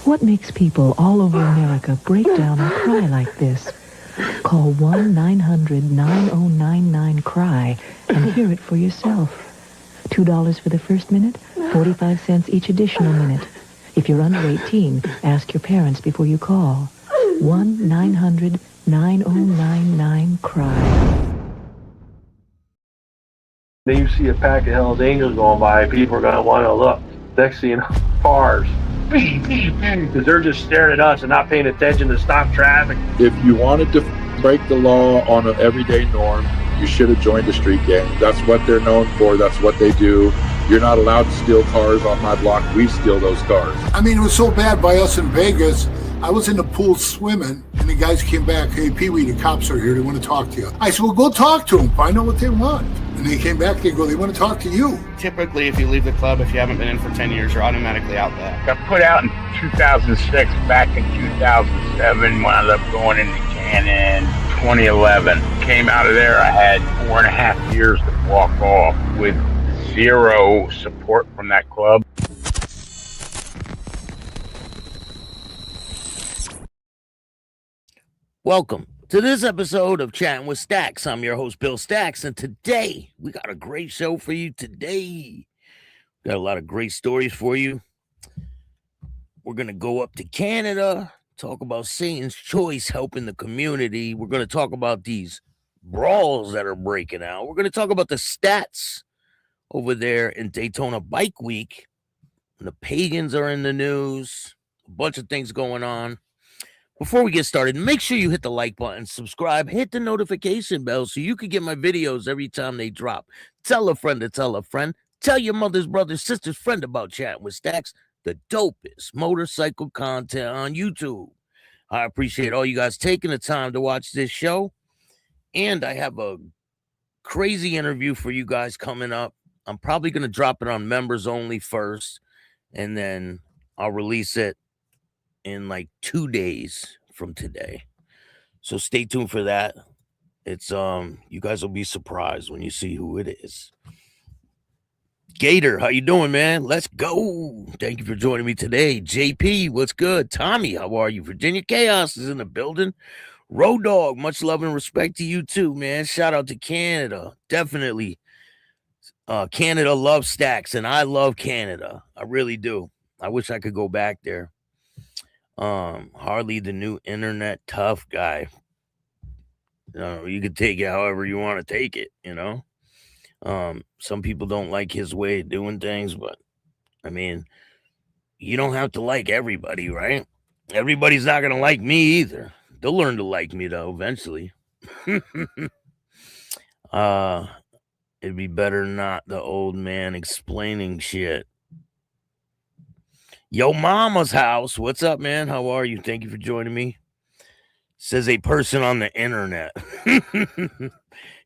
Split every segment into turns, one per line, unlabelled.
What makes people all over America break down and cry like this? Call 1-900-9099-CRY and hear it for yourself. $2 for the first minute, 45 cents each additional minute. If you're under 18, ask your parents before you call. 1-900-9099-CRY.
Then you see a pack of Hell's Angels going by, people are going to want to look. Next thing you know, cars. Because they're just staring at us and not paying attention to stop traffic.
If you wanted to break the law on an everyday norm, you should have joined a street gang. That's what they're known for. That's what they do. You're not allowed to steal cars on my block. We steal those cars.
I mean, it was so bad by us in Vegas. I was in the pool swimming, and the guys came back. Hey, Pee-wee, the cops are here. They want to talk to you. I said, well, go talk to them. Find out what they want. And they came back. They go, they want to talk to you.
Typically, if you leave the club, if you haven't been in for 10 years, you're automatically out there.
Got put out in 2006. Back in 2007, wound up going into Cannon. 2011. Came out of there, I had 4.5 years to walk off with zero support from that club.
Welcome to this episode of Chatting with Staxx. I'm your host, Bill Staxx, and today we got a great show for you today. Got a lot of great stories for you. We're going to go up to Canada, talk about Satan's Choice helping the community. We're going to talk about these brawls that are breaking out. We're going to talk about the stats over there in Daytona Bike Week. The Pagans are in the news. A bunch of things going on. Before we get started, make sure you hit the like button, subscribe, hit the notification bell so you can get my videos every time they drop. Tell a friend to tell a friend. Tell your mother's, brother's, sister's friend about Chatting with Staxx, the dopest motorcycle content on YouTube. I appreciate all you guys taking the time to watch this show. And I have a crazy interview for you guys coming up. I'm probably going to drop it on members only first, and then I'll release it in like 2 days from today. So stay tuned for that. It's you guys will be surprised when you see who it is. Gator, how you doing, man? Let's go. Thank you for joining me today. JP, what's good? Tommy, how are you? Virginia Chaos is in the building. Road Dog, much love and respect to you too, man. Shout out to Canada. Definitely. Canada loves Staxx, and I love Canada. I really do. I wish I could go back there. Harley, the new internet tough guy. You can take it however you want to take it, you know. Some people don't like his way of doing things, but I mean, you don't have to like everybody, right? Everybody's not gonna like me either. They'll learn to like me though eventually. It'd be better not the old man explaining shit. Yo mama's house, what's up, man? How are you? Thank you for joining me. Says a person on the internet.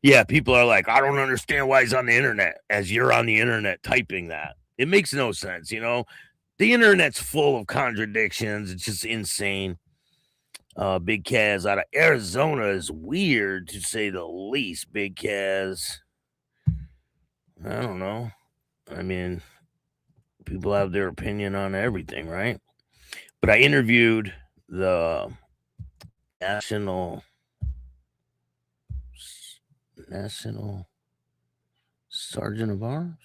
Yeah, people are like, I don't understand why he's on the internet, as you're on the internet typing that. It makes no sense, you know. The internet's full of contradictions. It's just insane. Big Kaz out of Arizona is weird, to say the least. Big Kaz. I don't know. I mean, people have their opinion on everything, right? But I interviewed the National Sergeant of Arms?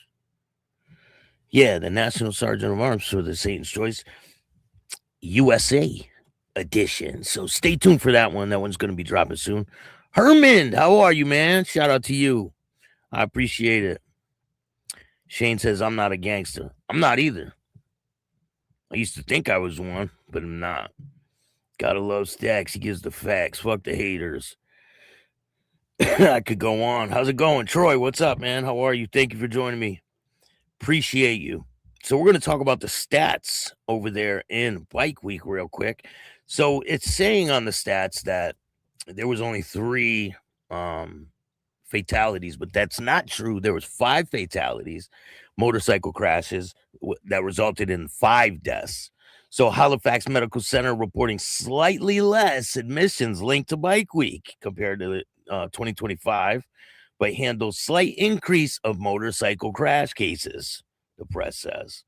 Yeah, the National Sergeant of Arms for the Satan's Choice USA edition. So stay tuned for that one. That one's going to be dropping soon. Herman, how are you, man? Shout out to you. I appreciate it. Shane says, I'm not a gangster. I'm not either. I used to think I was one, but I'm not. Gotta love Staxx. He gives the facts. Fuck the haters. I could go on. How's it going? Troy, what's up, man? How are you? Thank you for joining me. Appreciate you. So we're going to talk about the stats over there in Bike Week real quick. So it's saying on the stats that there was only 3 fatalities, but that's not true. There was 5 fatalities, motorcycle crashes that resulted in 5 deaths. So Halifax Medical Center reporting slightly less admissions linked to Bike Week compared to 2025, but handles slight increase of motorcycle crash cases, the press says.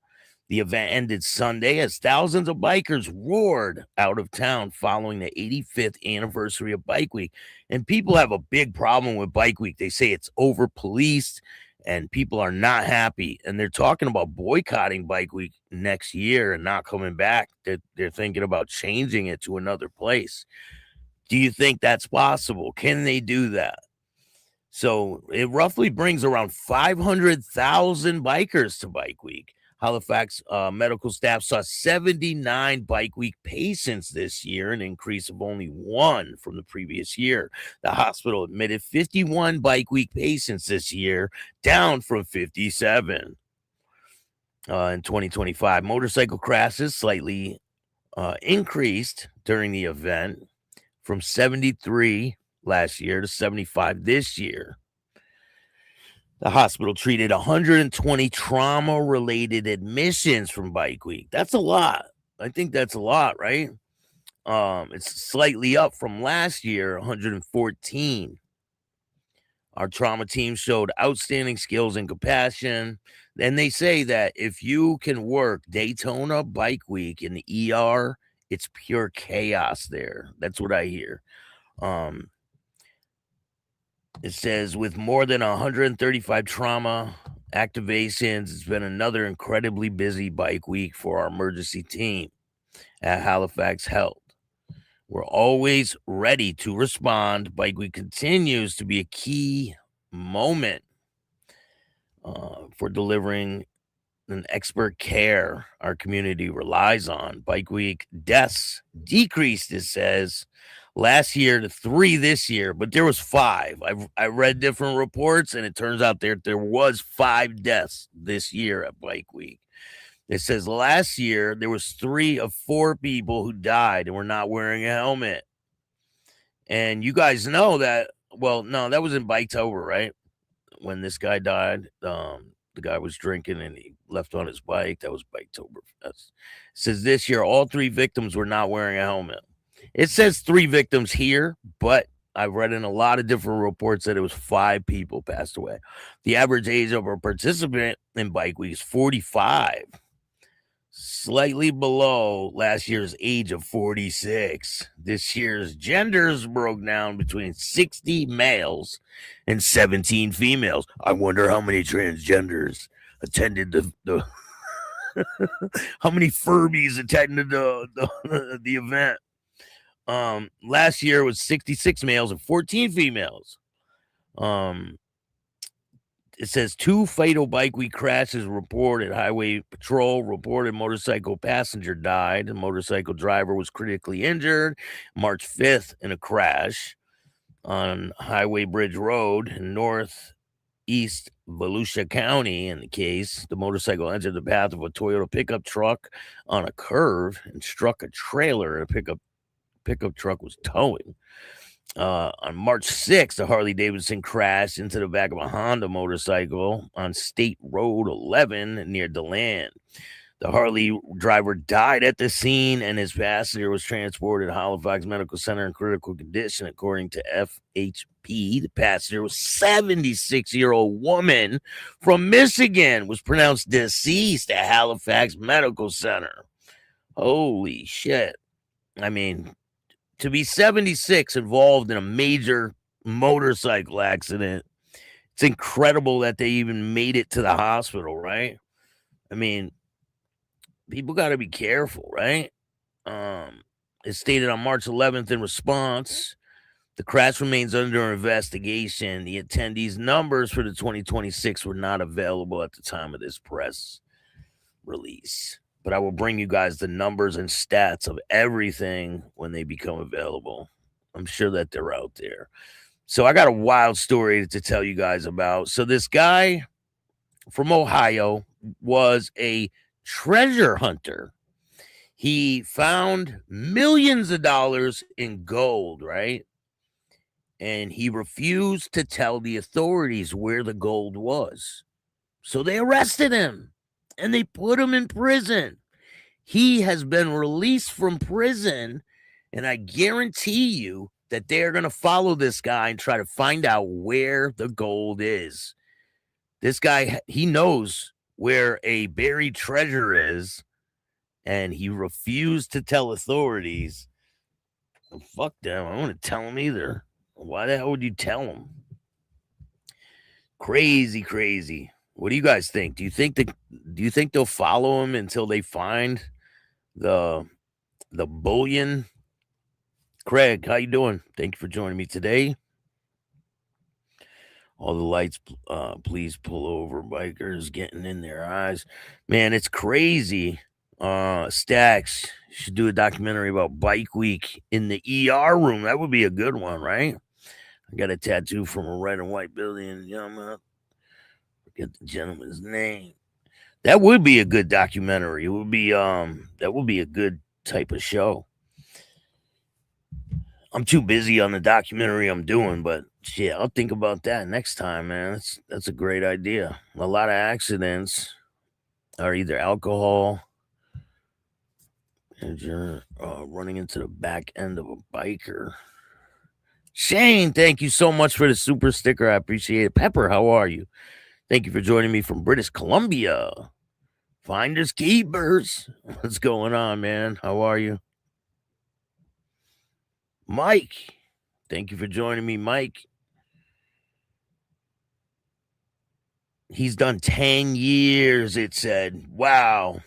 The event ended Sunday as thousands of bikers roared out of town following the 85th anniversary of Bike Week. And people have a big problem with Bike Week. They say it's over-policed and people are not happy. And they're talking about boycotting Bike Week next year and not coming back. They're thinking about changing it to another place. Do you think that's possible? Can they do that? So it roughly brings around 500,000 bikers to Bike Week. Halifax medical staff saw 79 Bike Week patients this year, an increase of only 1 from the previous year. The hospital admitted 51 Bike Week patients this year, down from 57 in 2025. Motorcycle crashes slightly increased during the event from 73 last year to 75 this year. The hospital treated 120 trauma-related admissions from Bike Week. That's a lot. I think that's a lot, right? It's slightly up from last year, 114. Our trauma team showed outstanding skills and compassion. And they say that if you can work Daytona Bike Week in the ER, it's pure chaos there. That's what I hear. It says with more than 135 trauma activations, it's been another incredibly busy Bike Week for our emergency team at Halifax Health. We're always ready to respond. Bike Week continues to be a key moment for delivering an expert care our community relies on. Bike Week deaths decreased, it says, last year to 3 this year, but there was 5. I read different reports, and it turns out there was 5 deaths this year at Bike Week. It says last year there was 3 of 4 people who died and were not wearing a helmet. And you guys know that. Well, no, that was in Biketober, right? When this guy died, the guy was drinking and he left on his bike. That was Biketober. It says this year all 3 victims were not wearing a helmet. It says 3 victims here, but I've read in a lot of different reports that it was 5 people passed away. The average age of a participant in Bike Week is 45, slightly below last year's age of 46. This year's genders broke down between 60 males and 17 females. I wonder how many transgenders attended the how many Furbies attended the event. Last year was 66 males and 14 females. It says 2 fatal Bike Week crashes reported. Highway Patrol reported motorcycle passenger died. The motorcycle driver was critically injured March 5th in a crash on Highway Bridge Road in northeast Volusia County. In the case, the motorcycle entered the path of a Toyota pickup truck on a curve and struck a trailer. A pickup truck was towing. On March 6th, a Harley-Davidson crashed into the back of a Honda motorcycle on State Road 11 near DeLand. The Harley driver died at the scene, and his passenger was transported to Halifax Medical Center in critical condition, according to FHP. The passenger was a 76-year-old woman from Michigan, was pronounced deceased at Halifax Medical Center. Holy shit. I mean, to be 76 involved in a major motorcycle accident, it's incredible that they even made it to the hospital, right? I mean, people got to be careful, right? It stated on March 11th in response, the crash remains under investigation. The attendees' numbers for the 2026 were not available at the time of this press release. But I will bring you guys the numbers and stats of everything when they become available. I'm sure that they're out there. So I got a wild story to tell you guys about. So this guy from Ohio was a treasure hunter. He found millions of dollars in gold, right? And he refused to tell the authorities where the gold was. So they arrested him. And they put him in prison. He has been released from prison, and I guarantee you that they're going to follow this guy and try to find out where the gold is. This guy, he knows where a buried treasure is, and he refused to tell authorities. Well, fuck them. I don't want to tell them either. Why the hell would you tell them? Crazy, crazy. What do you guys think? Do you think they'll follow him until they find the bullion? Craig, how you doing? Thank you for joining me today. All the lights, please pull over. Bikers getting in their eyes. Man, it's crazy. Staxx, you should do a documentary about Bike Week in the ER room. That would be a good one, right? I got a tattoo from a red and white building. Forget the gentleman's name. That would be a good documentary. It would be that would be a good type of show. I'm too busy on the documentary I'm doing, but shit, I'll think about that next time, man. That's a great idea. A lot of accidents are either alcohol and you're running into the back end of a biker. Shane, thank you so much for the super sticker. I appreciate it. Pepper, how are you? Thank you for joining me from British Columbia. Finders keepers. What's going on, man? How are you? Mike, thank you for joining me, Mike. He's done 10 years, it said. Wow.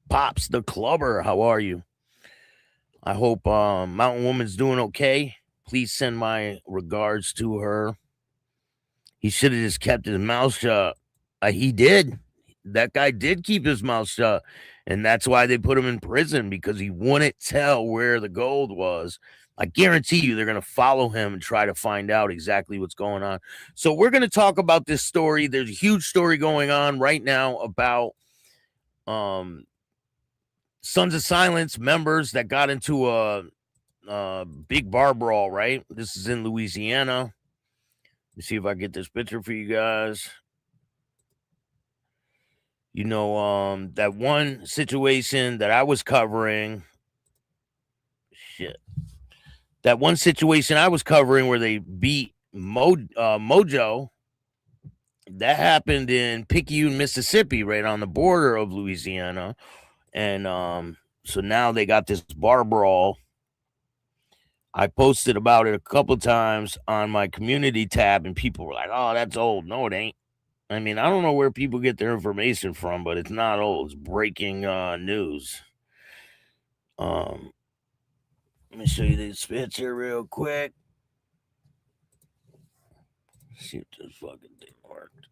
Pops the Clubber, how are you? I hope Mountain Woman's doing okay. Please send my regards to her. He should have just kept his mouth shut. He did. That guy did keep his mouth shut. And that's why they put him in prison, because he wouldn't tell where the gold was. I guarantee you they're going to follow him and try to find out exactly what's going on. So we're going to talk about this story. There's a huge story going on right now about Sons of Silence members that got into a big bar brawl, right? This is in Louisiana. Let me see if I get this picture for you guys. You know, that one situation that I was covering. Shit. That one situation I was covering where they beat Mojo, that happened in Picayune, Mississippi, right on the border of Louisiana. And so now they got this bar brawl. I posted about it a couple times on my community tab, and people were like, oh, that's old. No, it ain't. I mean, I don't know where people get their information from, but it's not old. It's breaking news. Let me show you this picture real quick. See if this fucking thing worked.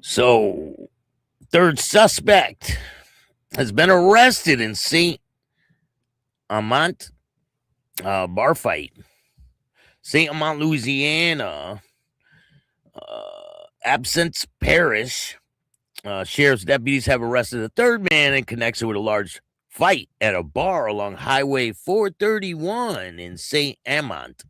So, third suspect has been arrested in St. Amant bar fight. St. Amant, Louisiana, Absence Parish. Sheriff's deputies have arrested a third man in connection with a large fight at a bar along Highway 431 in St. Amant.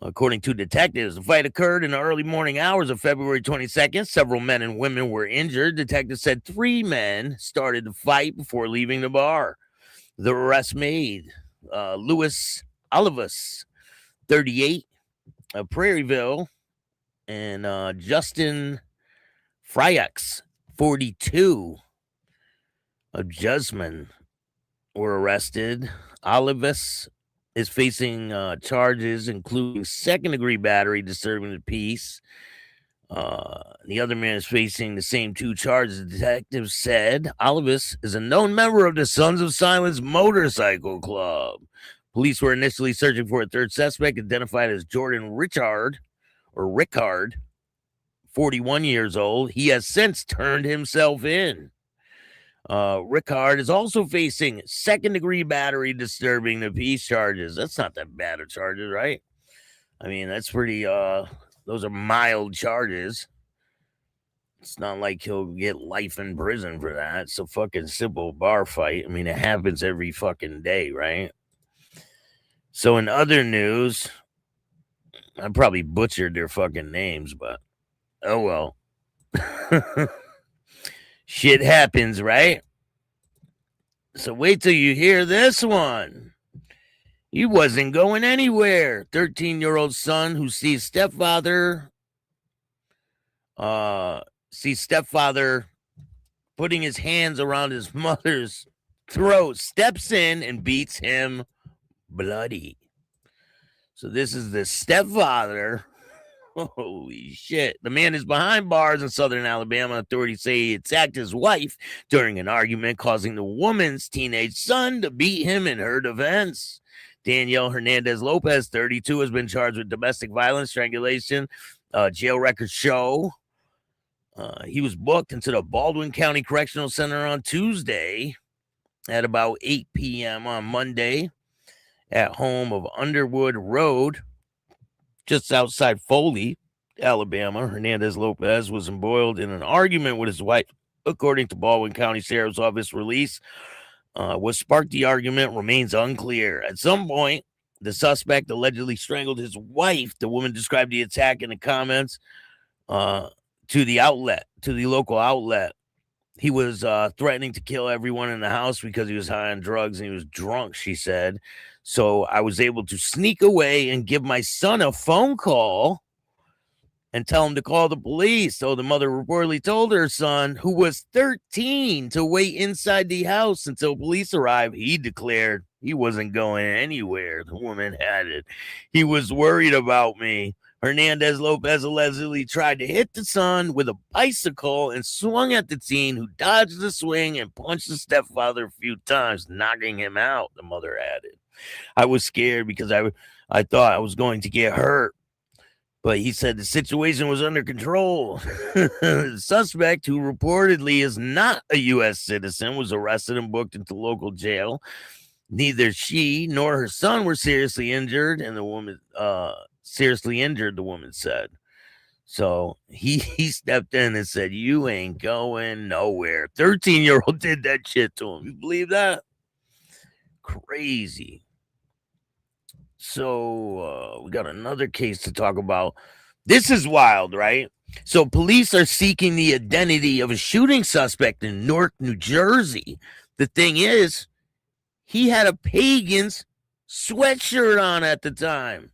According to detectives, the fight occurred in the early morning hours of February 22nd. Several men and women were injured. Detectives said 3 men started the fight before leaving the bar. The arrest made Louis Olivas, 38, of Prairieville, and Justin Fryax, 42, of Jusman, were arrested. Olivas is facing charges including second-degree battery, disturbing the peace. The other man is facing the same 2 charges. The detectives said Olivas is a known member of the Sons of Silence motorcycle club. Police were initially searching for a third suspect, identified as Jordan Rickard, 41 years old. He has since turned himself in. Rickard is also facing second-degree battery, disturbing the peace charges. That's not that bad of charges, right? I mean, that's pretty, those are mild charges. It's not like he'll get life in prison for that. It's a fucking simple bar fight. I mean, it happens every fucking day, right? So in other news, I probably butchered their fucking names, but oh well. Shit happens, right? So wait till you hear this one. He wasn't going anywhere. 13-year-old son who sees stepfather putting his hands around his mother's throat, steps in and beats him bloody. So this is the stepfather. Holy shit. The man is behind bars in southern Alabama. Authorities say he attacked his wife during an argument, causing the woman's teenage son to beat him in her defense. Daniel Hernandez Lopez, 32, has been charged with domestic violence, strangulation. Jail records show he was booked into the Baldwin County Correctional Center on Tuesday at about 8 p.m. on Monday at home of Underwood Road, just outside Foley, Alabama. Hernandez Lopez was embroiled in an argument with his wife, according to Baldwin County Sheriff's Office release. What sparked the argument remains unclear. At some point, the suspect allegedly strangled his wife. The woman described the attack in the comments to the local outlet. He was threatening to kill everyone in the house because he was high on drugs and he was drunk, she said. So I was able to sneak away and give my son a phone call and tell him to call the police. So the mother reportedly told her son, who was 13, to wait inside the house until police arrived. He declared he wasn't going anywhere. The woman added, he was worried about me. Hernandez Lopez allegedly tried to hit the son with a bicycle and swung at the teen, who dodged the swing and punched the stepfather a few times, knocking him out, the mother added. I was scared because I thought I was going to get hurt. But he said the situation was under control. The suspect, who reportedly is not a U.S. citizen, was arrested and booked into local jail. Neither she nor her son were seriously injured, and the woman the woman said. So he stepped in and said, you ain't going nowhere. 13-year-old did that shit to him. You believe that? Crazy. So we got another case to talk about. This is wild, right? So police are seeking the identity of a shooting suspect in Newark, New Jersey. The thing is, he had a Pagans sweatshirt on at the time.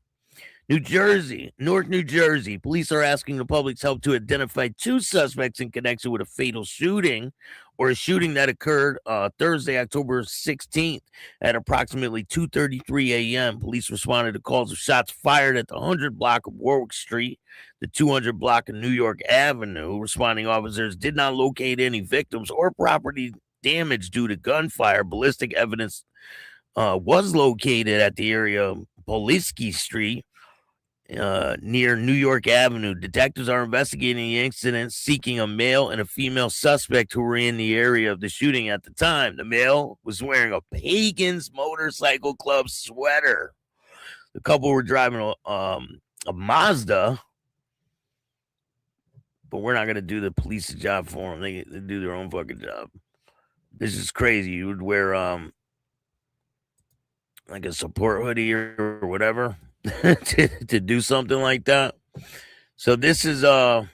Newark, New Jersey. Police are asking the public's help to identify two suspects in connection with a fatal shooting, or a shooting that occurred Thursday, October 16th at approximately 2:33 a.m. Police responded to calls of shots fired at the 100 block of Warwick Street, the 200 block of New York Avenue. Responding officers did not locate any victims or property damage due to gunfire. Ballistic evidence was located at the area of Poliski Street, near New York Avenue. Detectives are investigating the incident, seeking a male and a female suspect who were in the area of the shooting at the time. The male was wearing a Pagans Motorcycle Club sweater. The couple were driving a Mazda, but we're not going to do the police's job for them. They do their own fucking job. This is crazy. You would wear like a support hoodie or whatever to do something like that. So this is let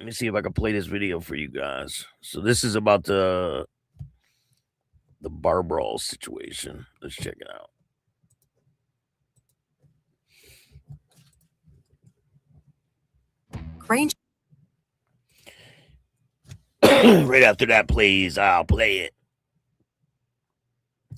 me see if I can play this video for you guys. So this is about the bar brawl situation. Let's check it out.
Range.
Right after that, please, I'll play it.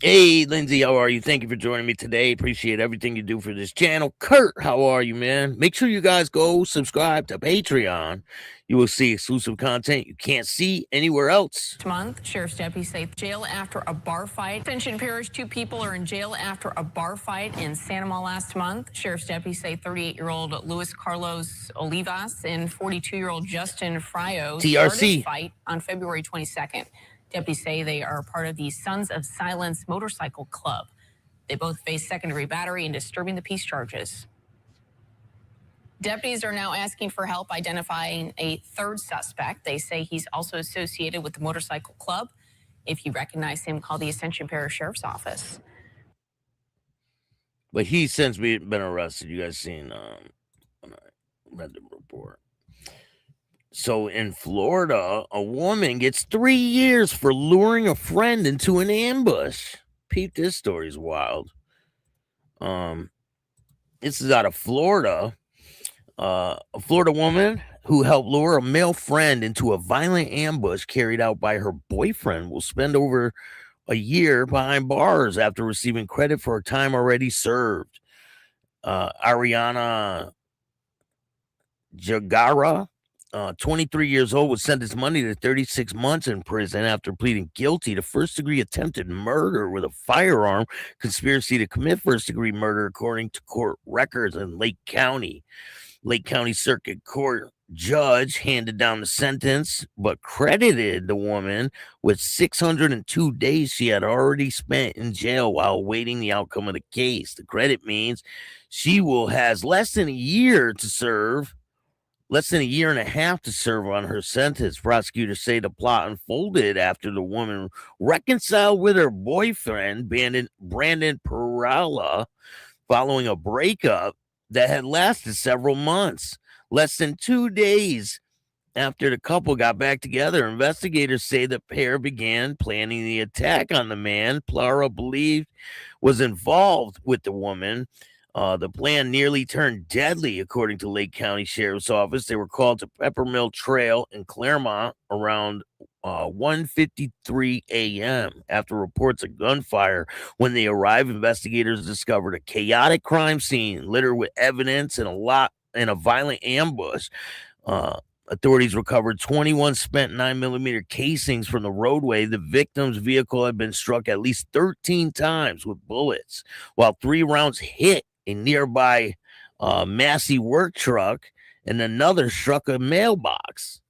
Hey, Lindsay, how are you? Thank you for joining me today. Appreciate everything you do for this channel. Kurt, how are you, man? Make sure you guys go subscribe to Patreon. You will see exclusive content you can't see anywhere else.
This month, sheriff's deputies say jail after a bar fight. Ascension Parish, 2 people are in jail after a bar fight in Sanoma last month. Sheriff's deputies say 38-year-old Luis Carlos Olivas and 42-year-old Justin Frios started a fight on February 22nd. Deputies say they are part of the Sons of Silence Motorcycle Club. They both face second-degree battery and disturbing the peace charges. Deputies are now asking for help identifying a third suspect. They say he's also associated with the motorcycle club. If you recognize him, call the Ascension Parish Sheriff's Office.
But he's since been arrested. You guys seen read the report. So in Florida, a woman gets 3 years for luring a friend into an ambush. Pete, this story's wild. This is out of Florida. A Florida woman who helped lure a male friend into a violent ambush carried out by her boyfriend will spend over a year behind bars after receiving credit for her time already served. Ariana Jagara, 23 years old, was sentenced Monday to 36 months in prison after pleading guilty to first-degree attempted murder with a firearm, conspiracy to commit first-degree murder, according to court records in Lake County. Lake County Circuit Court judge handed down the sentence, but credited the woman with 602 days she had already spent in jail while awaiting the outcome of the case. The credit means she has less than a year and a half to serve on her sentence. Prosecutors say the plot unfolded after the woman reconciled with her boyfriend, Brandon Perala, following a breakup that had lasted several months. Less than 2 days after the couple got back together, investigators say the pair began planning the attack on the man Perala believed was involved with the woman. The plan nearly turned deadly, according to Lake County Sheriff's Office. They were called to Peppermill Trail in Claremont around 1:53 a.m. after reports of gunfire. When they arrived, investigators discovered a chaotic crime scene littered with evidence and a violent ambush. Authorities recovered 21 spent 9mm casings from the roadway. The victim's vehicle had been struck at least 13 times with bullets, while 3 rounds hit a nearby Massey work truck, and another struck a mailbox.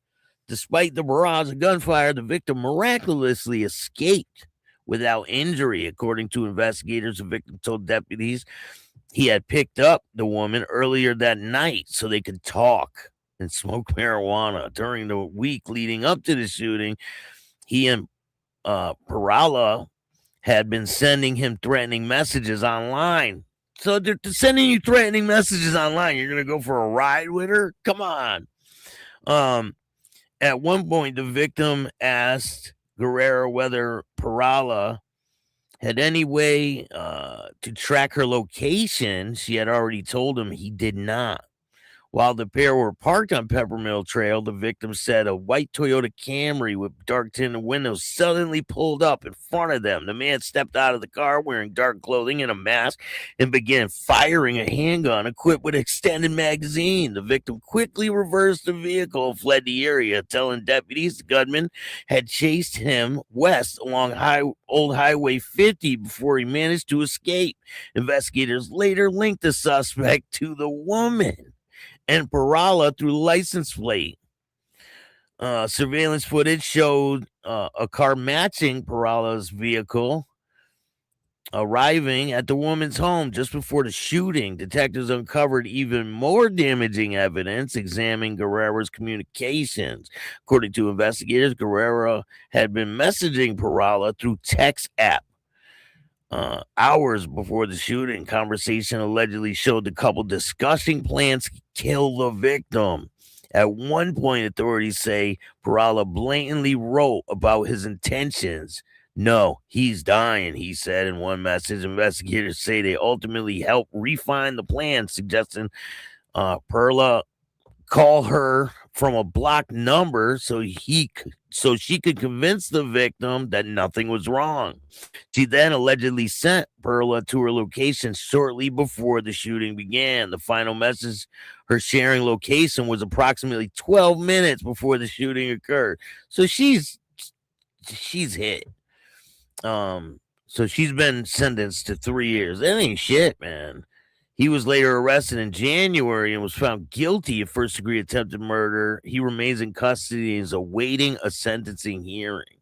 Despite the barrage of gunfire, the victim miraculously escaped without injury. According to investigators, the victim told deputies he had picked up the woman earlier that night so they could talk and smoke marijuana. During the week leading up to the shooting, he and Perala had been sending him threatening messages online. So they're sending you threatening messages online. You're going to go for a ride with her? Come on. At one point, the victim asked Guerrero whether Perala had any way to track her location. She had already told him he did not. While the pair were parked on Peppermill Trail, the victim said a white Toyota Camry with dark tinted windows suddenly pulled up in front of them. The man stepped out of the car wearing dark clothing and a mask and began firing a handgun equipped with an extended magazine. The victim quickly reversed the vehicle and fled the area, telling deputies the gunman had chased him west along Old Highway 50 before he managed to escape. Investigators later linked the suspect to the woman and Perala through license plate. Surveillance footage showed a car matching Perala's vehicle arriving at the woman's home just before the shooting. Detectives uncovered even more damaging evidence examining Guerrero's communications. According to investigators, Guerrero had been messaging Perala through text app. Hours before the shooting, conversation allegedly showed the couple discussing plans to kill the victim. At one point, authorities say Perala blatantly wrote about his intentions. "No, he's dying," he said in one message. Investigators say they ultimately helped refine the plan, suggesting Perala call her from a blocked number so she could convince the victim that nothing was wrong. She then allegedly sent Perala to her location shortly before the shooting began. The final message her sharing location was approximately 12 minutes before the shooting occurred. So she's hit. So she's been sentenced to 3 years. That ain't shit, man. He was later arrested in January and was found guilty of first-degree attempted murder. He remains in custody and is awaiting a sentencing hearing.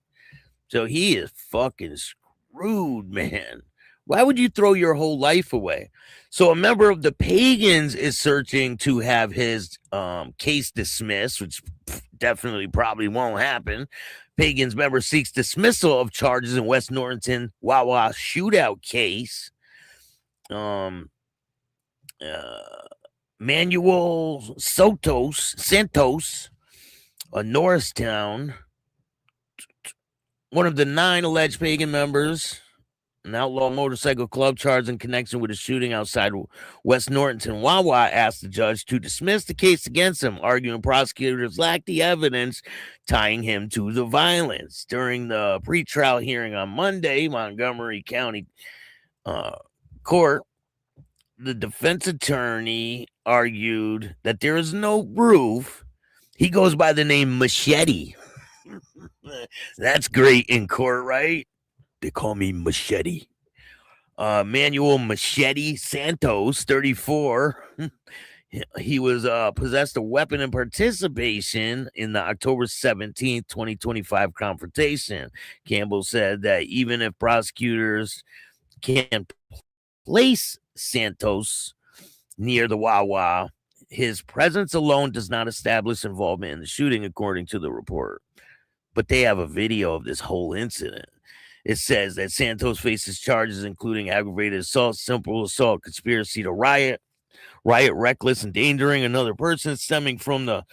So he is fucking screwed, man. Why would you throw your whole life away? So a member of the Pagans is searching to have his case dismissed, which definitely probably won't happen. Pagans member seeks dismissal of charges in West Norrington Wawa shootout case. Manuel Santos, a Norristown, one of the 9 alleged Pagan members an outlaw motorcycle club charged in connection with a shooting outside West Nortonton Wawa, asked the judge to dismiss the case against him, arguing prosecutors lacked the evidence tying him to the violence. During the pretrial hearing on Monday, Montgomery County Court, the defense attorney argued that there is no proof. He goes by the name Machete. That's great in court, right? They call me Machete. Manuel Machete Santos, 34. He was possessed a weapon in participation in the October 17th, 2025 confrontation. Campbell said that even if prosecutors can't place Santos near the Wawa, his presence alone does not establish involvement in the shooting, according to the report. But they have a video of this whole incident. It says that Santos faces charges including aggravated assault, simple assault, conspiracy to riot, reckless endangering another person stemming from the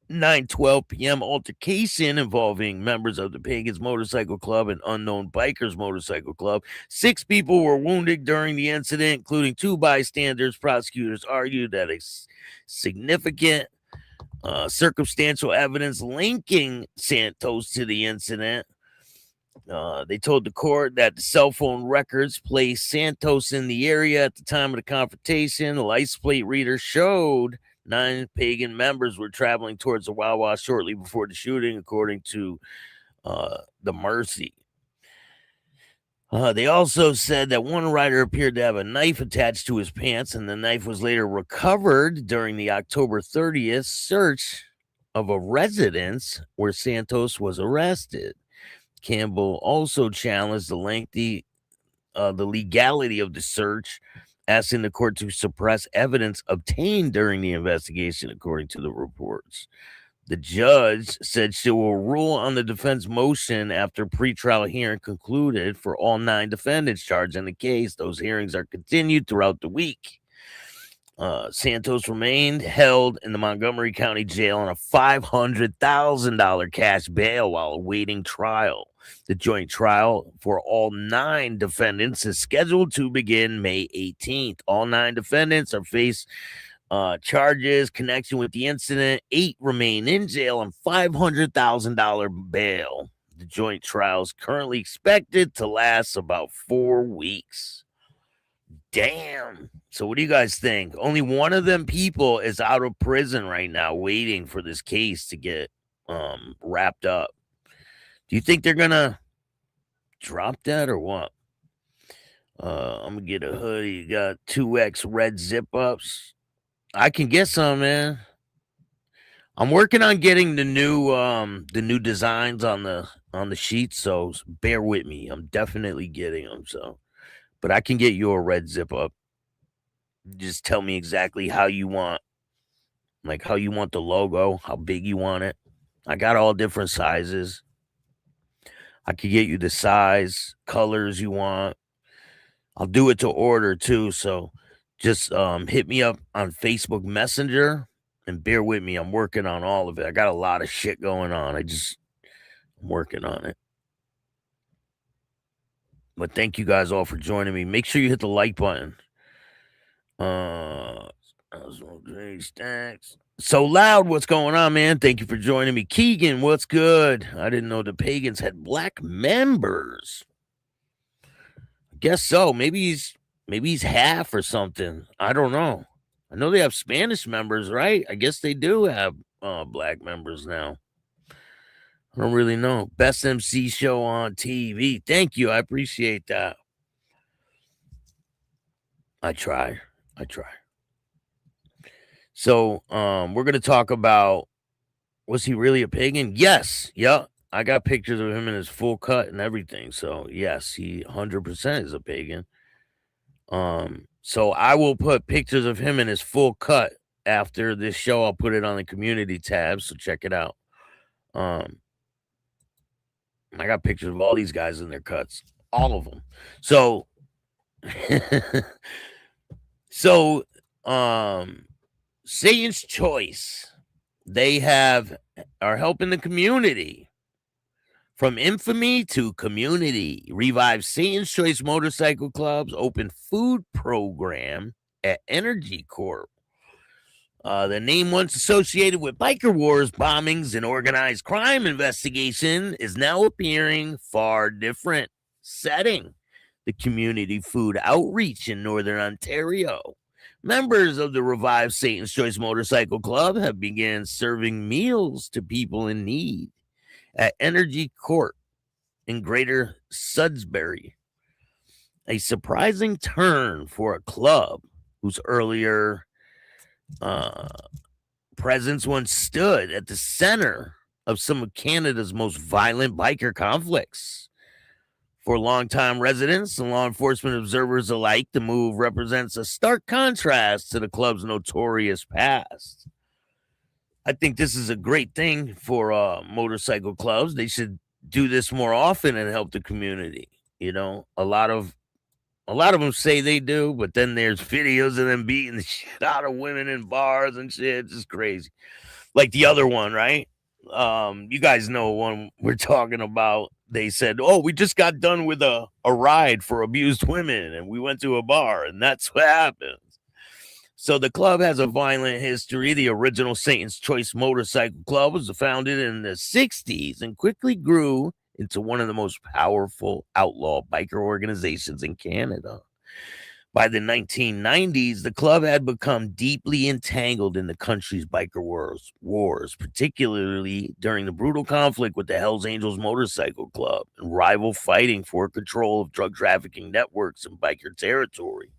9:12 p.m. altercation involving members of the Pagans Motorcycle Club and Unknown Bikers Motorcycle Club. 6 people were wounded during the incident, including 2 bystanders. Prosecutors argued that a significant circumstantial evidence linking Santos to the incident. They told the court that the cell phone records placed Santos in the area at the time of the confrontation. The license plate reader showed 9 pagan members were traveling towards the Wawa shortly before the shooting, according to the Mercy. They also said that one rider appeared to have a knife attached to his pants, and the knife was later recovered during the October 30th search of a residence where Santos was arrested. Campbell also challenged the legality of the search, asking the court to suppress evidence obtained during the investigation, according to the reports. The judge said she will rule on the defense motion after pretrial hearing concluded for all 9 defendants charged in the case. Those hearings are continued throughout the week. Santos remained held in the Montgomery County Jail on a $500,000 cash bail while awaiting trial. The joint trial for all 9 defendants is scheduled to begin May 18th. All 9 defendants are faced charges connection with the incident. 8 remain in jail on $500,000 bail. The joint trial is currently expected to last about 4 weeks. Damn. So what do you guys think? Only one of them people is out of prison right now waiting for this case to get wrapped up. Do you think they're gonna drop that or what? I'm gonna get a hoodie. You got 2X red zip-ups. I can get some, man. I'm working on getting the new designs on the sheets, so bear with me. I'm definitely getting them, so but I can get you a red zip-up. Just tell me exactly how you want, like how you want the logo, how big you want it. I got all different sizes. I could get you the size, colors you want. I'll do it to order too. So just hit me up on Facebook Messenger and bear with me. I'm working on all of it. I got a lot of shit going on. I'm working on it. But thank you guys all for joining me. Make sure you hit the like button. Staxx. So Loud, what's going on, man? Thank you for joining me. Keegan, what's good? I didn't know the Pagans had black members. I guess so. Maybe he's half or something. I don't know. I know they have Spanish members, right? I guess they do have black members now. I don't really know. Best MC show on TV. Thank you. I appreciate that. I try. So, we're going to talk about, was he really a pagan? Yes. Yeah. I got pictures of him in his full cut and everything. So, yes, he 100% is a pagan. So I will put pictures of him in his full cut after this show. I'll put it on the community tab. So check it out. I got pictures of all these guys in their cuts, all of them. So, Satan's Choice, they are helping the community From infamy to community, revived Satan's Choice Motorcycle Club's open food program at Energy Corp. The name once associated with biker wars, bombings, and organized crime investigation is now appearing far different setting. The community food outreach in Northern Ontario. Members of the revived Satan's Choice Motorcycle Club have begun serving meals to people in need at Energy Court in Greater Sudbury. A surprising turn for a club whose earlier presence once stood at the center of some of Canada's most violent biker conflicts. For longtime residents and law enforcement observers alike, the move represents a stark contrast to the club's notorious past. I think this is a great thing for motorcycle clubs. They should do this more often and help the community. You know, a lot of them say they do, but then there's videos of them beating the shit out of women in bars and shit. It's just crazy. Like the other one, right? You guys know one we're talking about. They said, oh, we just got done with a ride for abused women and we went to a bar and that's what happens. So the club has a violent history. The original Satan's Choice Motorcycle Club was founded in the 60s and quickly grew into one of the most powerful outlaw biker organizations in Canada. By the 1990s, the club had become deeply entangled in the country's biker wars, particularly during the brutal conflict with the Hells Angels Motorcycle Club and rival fighting for control of drug trafficking networks in biker territory.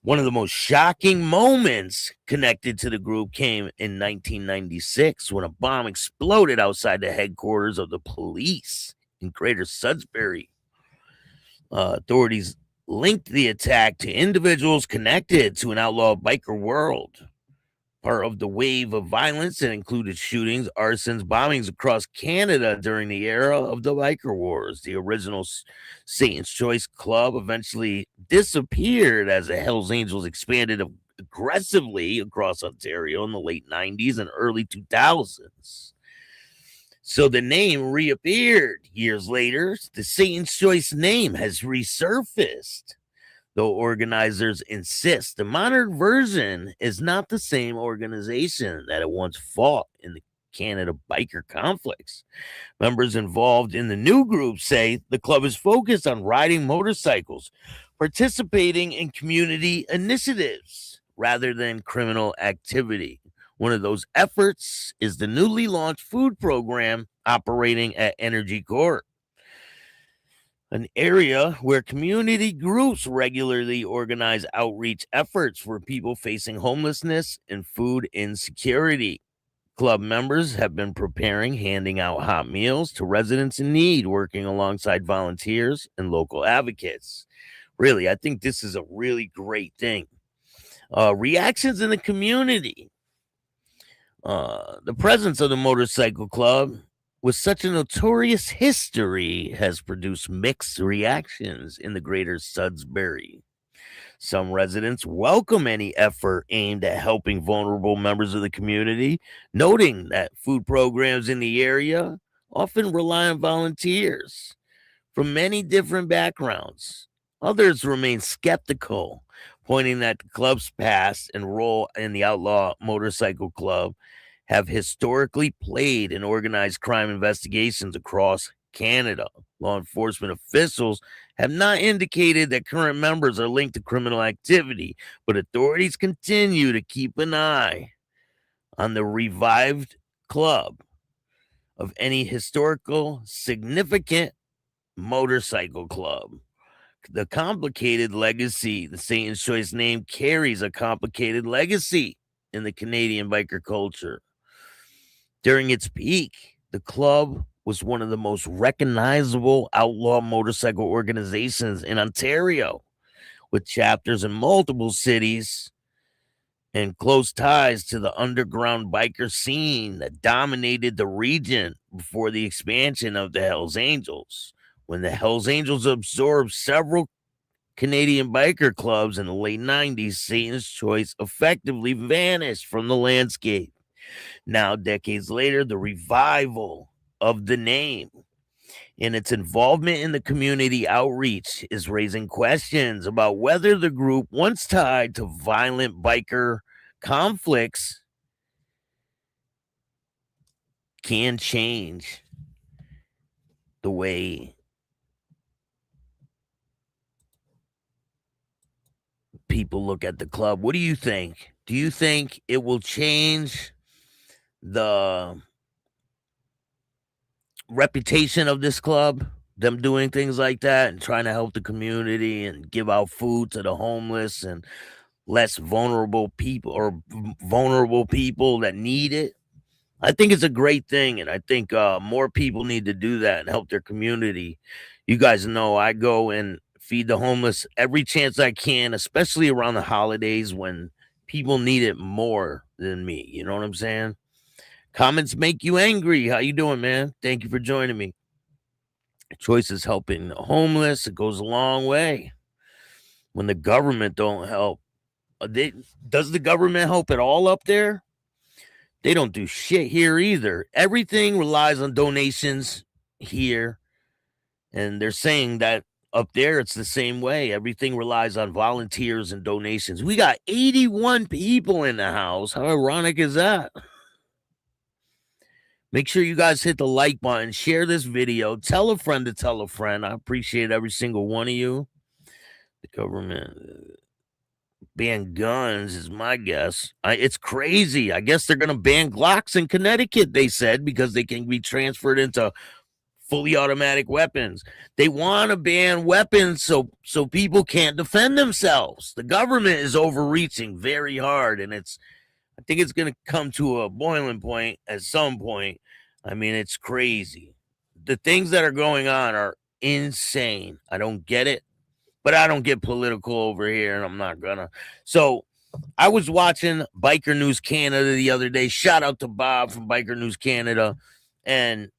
One of the most shocking moments connected to the group came in 1996 when a bomb exploded outside the headquarters of the police in Greater Sudbury. Authorities linked the attack to individuals connected to an outlaw biker world. Part of the wave of violence that included shootings, arsons, bombings across Canada during the era of the biker wars. The original Satan's Choice Club eventually disappeared as the Hells Angels expanded aggressively across Ontario in the late 90s and early 2000s. So the name reappeared years later. The Satan's Choice name has resurfaced, though organizers insist the modern version is not the same organization that it once fought in the Canada biker conflicts. Members involved in the new group say the club is focused on riding motorcycles, participating in community initiatives rather than criminal activity. One of those efforts is the newly launched food program operating at Energy Court, an area where community groups regularly organize outreach efforts for people facing homelessness and food insecurity. Club members have been handing out hot meals to residents in need, working alongside volunteers and local advocates. Really, I think this is a really great thing. Reactions in the community. The presence of the motorcycle club with such a notorious history has produced mixed reactions in the Greater Sudbury. Some residents welcome any effort aimed at helping vulnerable members of the community, noting that food programs in the area often rely on volunteers from many different backgrounds. Others remain skeptical, pointing that the club's past and role in the outlaw motorcycle club have historically played in organized crime investigations across Canada. Law enforcement officials have not indicated that current members are linked to criminal activity, but authorities continue to keep an eye on the revived club of any historical significant motorcycle club. The complicated legacy, the Satan's Choice name carries a complicated legacy in the Canadian biker culture. During its peak, the club was one of the most recognizable outlaw motorcycle organizations in Ontario, with chapters in multiple cities and close ties to the underground biker scene that dominated the region before the expansion of the Hells Angels. When the Hells Angels absorbed several Canadian biker clubs in the late 90s, Satan's Choice effectively vanished from the landscape. Now, decades later, the revival of the name in its involvement in the community outreach is raising questions about whether the group, once tied to violent biker conflicts, can change the way people look at the club. What do you think? Do you think it will change the reputation of this club, them doing things like that and trying to help the community and give out food to the homeless and less vulnerable people, or vulnerable people that need it? I think it's a great thing, and I think more people need to do that and help their community. You guys know I go and feed the homeless every chance I can, especially around the holidays when people need it more than me. You know what I'm saying? Comments make you angry. How you doing, man? Thank you for joining me. Choice is helping the homeless. It goes a long way. When the government don't help, does the government help at all up there? They don't do shit here either. Everything relies on donations here. And they're saying that up there, it's the same way. Everything relies on volunteers and donations. We got 81 people in the house. How ironic is that? Make sure you guys hit the like button, share this video, tell a friend to tell a friend. I appreciate every single one of you. The government ban guns is my guess. It's crazy. I guess they're going to ban Glocks in Connecticut, they said, because they can be transferred into fully automatic weapons. They want to ban weapons so people can't defend themselves. The government is overreaching very hard, and I think it's going to come to a boiling point at some point. I mean, it's crazy. The things that are going on are insane. I don't get it, but I don't get political over here, and I'm not gonna. So I was watching Biker News Canada the other day. Shout out to Bob from Biker News Canada. And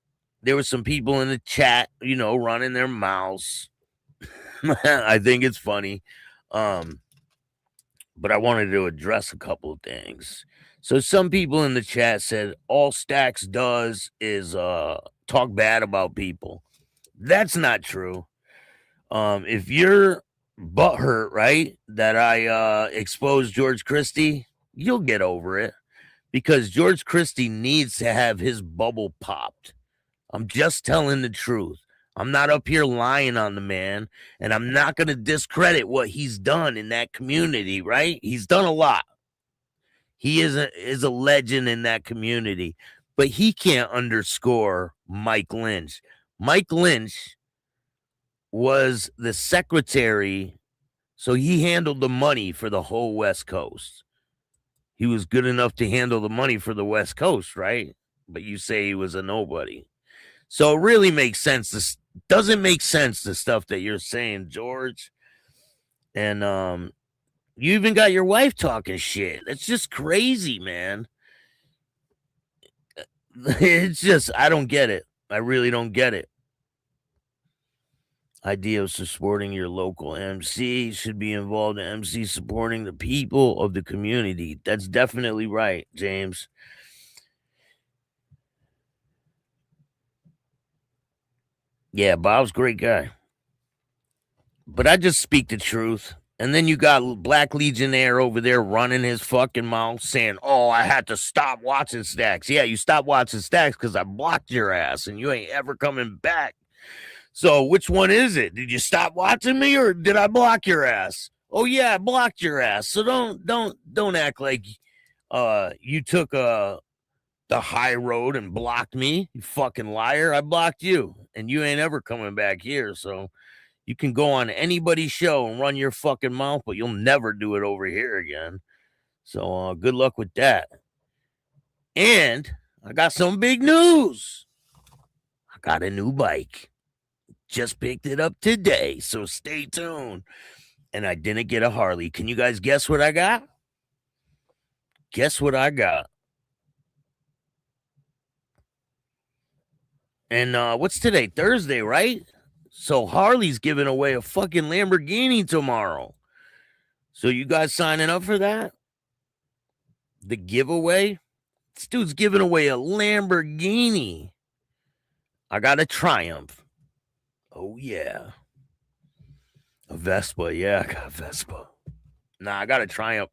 there were some people in the chat, running their mouths. I think it's funny. But I wanted to address a couple of things. So some people in the chat said all Staxx does is talk bad about people. That's not true. If you're butthurt, right, that I exposed George Christie, you'll get over it, because George Christie needs to have his bubble popped. I'm just telling the truth. I'm not up here lying on the man, and I'm not going to discredit what he's done in that community, right? He's done a lot. He is a legend in that community, but he can't underscore Mike Lynch. Mike Lynch was the secretary, so he handled the money for the whole West Coast. He was good enough to handle the money for the West Coast, right? But you say he was a nobody. So it really makes sense. This doesn't make sense, the stuff that you're saying, George. And you even got your wife talking shit. It's just crazy, man. It's just, I don't get it. I really don't get it. Idea of supporting your local MC should be involved in MC supporting the people of the community. That's definitely right, James. Yeah, Bob's a great guy. But I just speak the truth. And then you got Black Legionnaire over there running his fucking mouth saying, oh, I had to stop watching Staxx. Yeah, you stopped watching Staxx because I blocked your ass and you ain't ever coming back. So which one is it? Did you stop watching me or did I block your ass? Oh, yeah, I blocked your ass. So don't act like you took the high road and blocked me, you fucking liar. I blocked you and you ain't ever coming back here. So you can go on anybody's show and run your fucking mouth, but you'll never do it over here again. So good luck with that. And I got some big news. I got a new bike. Just picked it up today, so stay tuned. And I didn't get a Harley. Can you guys guess what I got? Guess what I got? And what's today? Thursday, right? So Harley's giving away a fucking Lamborghini tomorrow. So you guys signing up for that? The giveaway? This dude's giving away a Lamborghini. I got a Triumph. Oh, yeah. A Vespa. Yeah, I got a Vespa. Nah, I got a Triumph.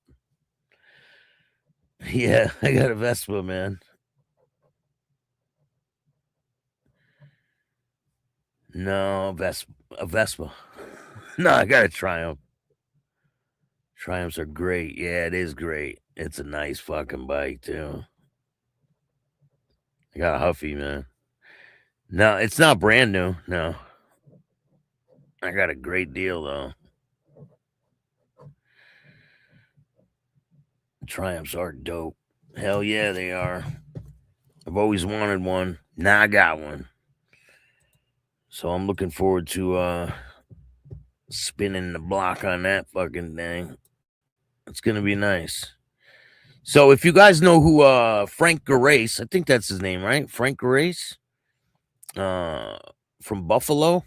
Yeah, I got a Vespa, man. No, a Vespa. No, I got a Triumph. Triumphs are great. Yeah, it is great. It's a nice fucking bike, too. I got a Huffy, man. No, it's not brand new. No. I got a great deal, though. Triumphs are dope. Hell yeah, they are. I've always wanted one. Now I got one. So I'm looking forward to spinning the block on that fucking thing. It's going to be nice. So if you guys know who Frank Gerace, I think that's his name, right? Frank Gerace from Buffalo.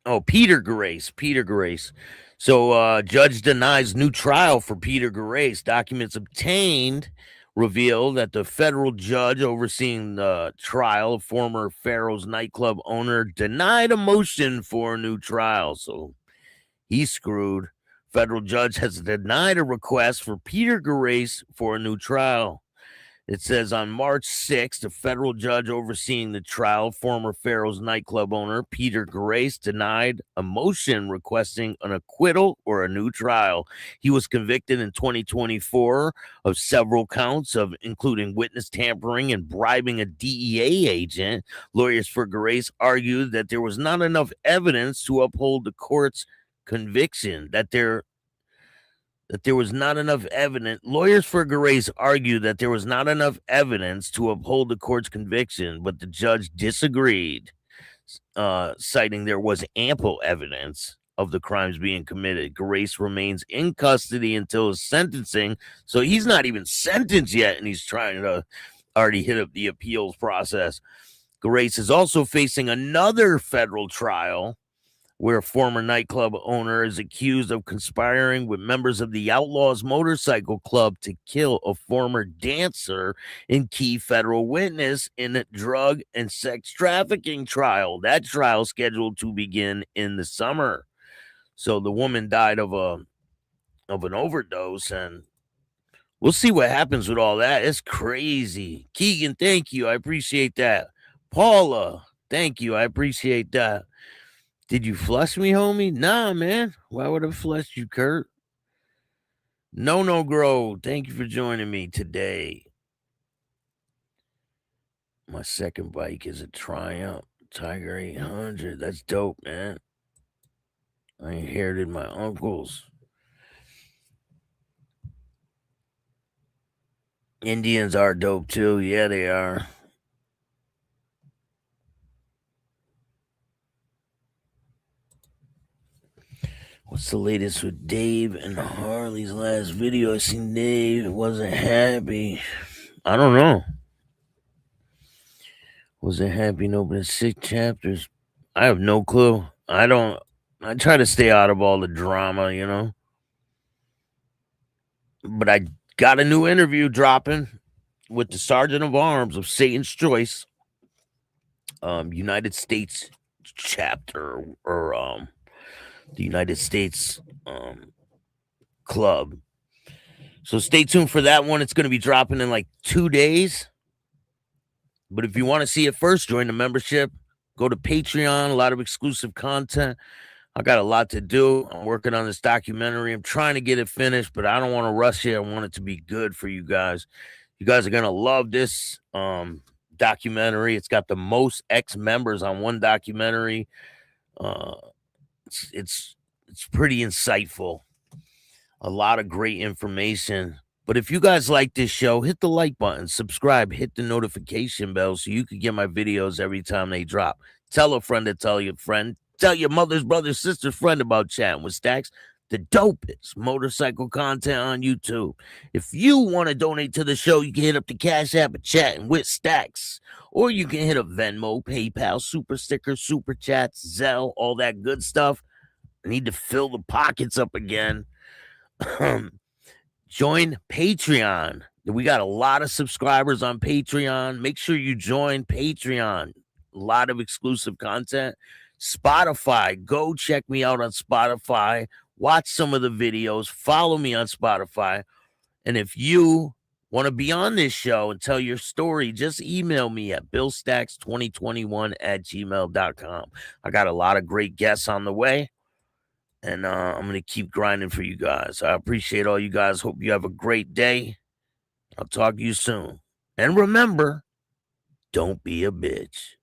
Oh, Peter Gerace. So judge denies new trial for Peter Gerace. Documents obtained reveal that the federal judge overseeing the trial of former Pharaoh's nightclub owner denied a motion for a new trial. So he's screwed. Federal judge has denied a request for Peter Gerace for a new trial. It says on March 6th, the federal judge overseeing the trial of former Pharaoh's nightclub owner Peter Gerace denied a motion requesting an acquittal or a new trial. He was convicted in 2024 of several counts of including witness tampering and bribing a DEA agent. Lawyers for Gerace argued that there was not enough evidence to uphold the court's conviction, that there was not enough evidence. Lawyers for Gerace argued that there was not enough evidence to uphold the court's conviction, but the judge disagreed, citing there was ample evidence of the crimes being committed. Gerace remains in custody until his sentencing, so he's not even sentenced yet, and he's trying to already hit up the appeals process. Gerace is also facing another federal trial where a former nightclub owner is accused of conspiring with members of the Outlaws Motorcycle Club to kill a former dancer and key federal witness in a drug and sex trafficking trial. That trial scheduled to begin in the summer. So the woman died of an overdose, and we'll see what happens with all that. It's crazy. Keegan, thank you. I appreciate that. Paula, thank you. I appreciate that. Did you flush me, homie? Nah, man. Why would I flush you, Kurt? No Grow, thank you for joining me today. My second bike is a Triumph Tiger 800. That's dope, man. I inherited my uncle's. Indians are dope, too. Yeah, they are. What's the latest with Dave and Harley's last video? I seen Dave wasn't happy. I don't know. Wasn't happy in opening 6 chapters. I have no clue. I try to stay out of all the drama, you know. But I got a new interview dropping with the Sergeant of Arms of Satan's Choice, United States chapter, or the United States club. So stay tuned for that one. It's going to be dropping in like 2 days. But if you want to see it first, join the membership. Go to Patreon. A lot of exclusive content. I got a lot to do. I'm working on this documentary. I'm trying to get it finished, but I don't want to rush it. I want it to be good for you guys. You guys are going to love this documentary. It's got the most ex-members on one documentary. It's pretty insightful. A lot of great information. But if you guys like this show, hit the like button, subscribe, hit the notification bell so you can get my videos every time they drop. Tell a friend to tell your friend. Tell your mother's brother, sister's friend about Chatting with Staxx, the dopest motorcycle content on YouTube. If you want to donate to the show, you can hit up the Cash App at Chatting with Staxx. Or you can hit up Venmo, PayPal, Super Stickers, Super Chats, Zelle, all that good stuff. I need to fill the pockets up again. Join Patreon. We got a lot of subscribers on Patreon. Make sure you join Patreon. a lot of exclusive content. Spotify, go check me out on Spotify. Watch some of the videos. Follow me on Spotify. And if you want to be on this show and tell your story, just email me at billstax2021@gmail.com. I got a lot of great guests on the way, and I'm going to keep grinding for you guys. I appreciate all you guys. Hope you have a great day. I'll talk to you soon. And remember, don't be a bitch.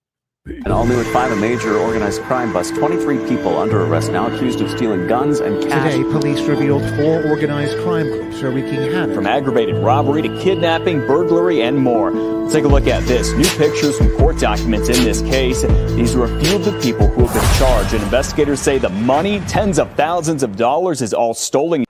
And all new at 5, a major organized crime bust. 23 people under arrest now accused of stealing guns and cash.
Today, police revealed 4 organized crime groups are wreaking havoc.
From aggravated robbery to kidnapping, burglary, and more. Let's take a look at this. New pictures from court documents in this case. These are a few of the people who have been charged. And investigators say the money, tens of thousands of dollars, is all stolen.